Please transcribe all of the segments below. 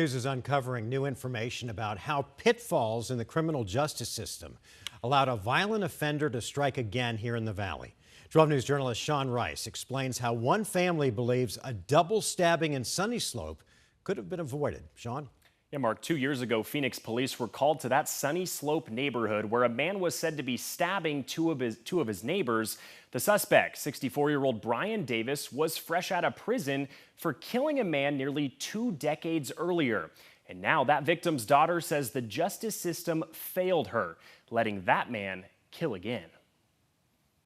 News is uncovering new information about how pitfalls in the criminal justice system allowed a violent offender to strike again here in the Valley. 12 News journalist Sean Rice explains how one family believes a double stabbing in Sunny Slope could have been avoided. Sean? Yeah, Mark, 2 years ago, Phoenix police were called to that Sunny Slope neighborhood where a man was said to be stabbing two of his neighbors. The suspect, 64-year-old Brian Davis, was fresh out of prison for killing a man nearly 2 decades earlier. And now that victim's daughter says the justice system failed her, letting that man kill again.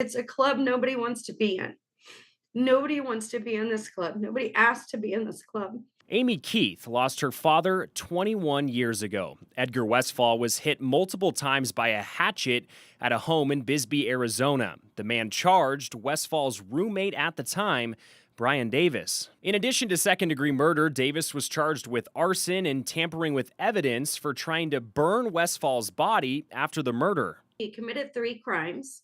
It's a club nobody wants to be in. Nobody wants to be in this club. Nobody asked to be in this club. Amy Keith lost her father 21 years ago. Edgar Westfall was hit multiple times by a hatchet at a home in Bisbee, Arizona. The man charged, Westfall's roommate at the time, Brian Davis. In addition to second-degree murder, Davis was charged with arson and tampering with evidence for trying to burn Westfall's body after the murder. He committed 3 crimes.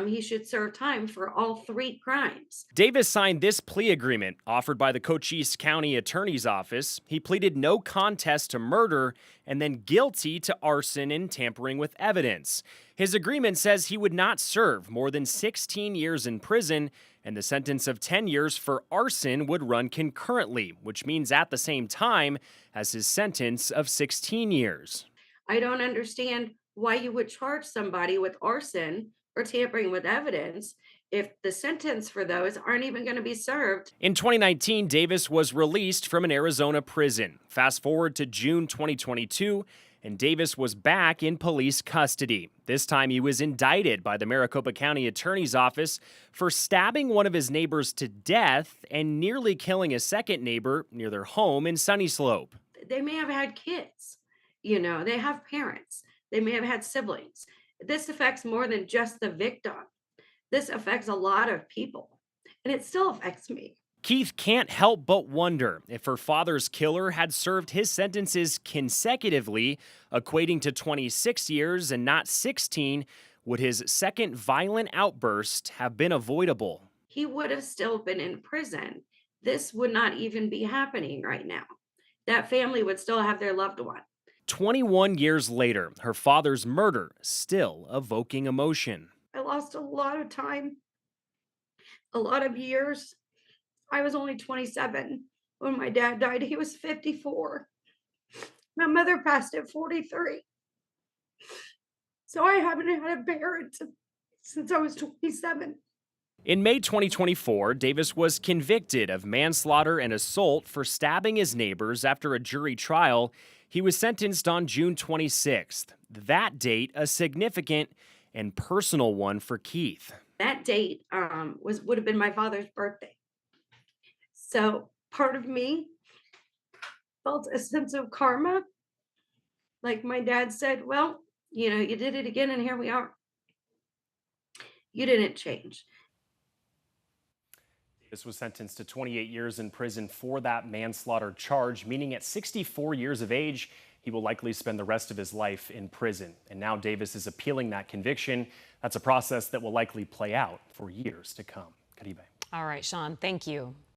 He should serve time for all 3 crimes. Davis signed this plea agreement offered by the Cochise County Attorney's Office. He pleaded no contest to murder and then guilty to arson and tampering with evidence. His agreement says he would not serve more than 16 years in prison, and the sentence of 10 years for arson would run concurrently, which means at the same time as his sentence of 16 years. I don't understand why you would charge somebody with arson or tampering with evidence if the sentence for those aren't even going to be served. In 2019, Davis was released from an Arizona prison. Fast forward to June 2022, and Davis was back in police custody. This time he was indicted by the Maricopa County Attorney's Office for stabbing one of his neighbors to death and nearly killing a second neighbor near their home in Sunny Slope. They may have had kids, they have parents, they may have had siblings. This affects more than just the victim. This affects a lot of people, and it still affects me. Keith can't help but wonder if her father's killer had served his sentences consecutively, equating to 26 years and not 16, would his second violent outburst have been avoidable? He would have still been in prison. This would not even be happening right now. That family would still have their loved one. 21 years later, her father's murder still evoking emotion. I lost a lot of time, a lot of years. I was only 27 when my dad died. He was 54. My mother passed at 43. So I haven't had a parent since I was 27. In May 2024, Davis was convicted of manslaughter and assault for stabbing his neighbors after a jury trial. He was sentenced on June 26th. That date, a significant and personal one for Keith. That date would have been my father's birthday. So part of me felt a sense of karma. Like my dad said, well, you did it again and here we are. You didn't change. Davis was sentenced to 28 years in prison for that manslaughter charge, meaning at 64 years of age, he will likely spend the rest of his life in prison. And now Davis is appealing that conviction. That's a process that will likely play out for years to come. Caribe. All right, Sean, thank you.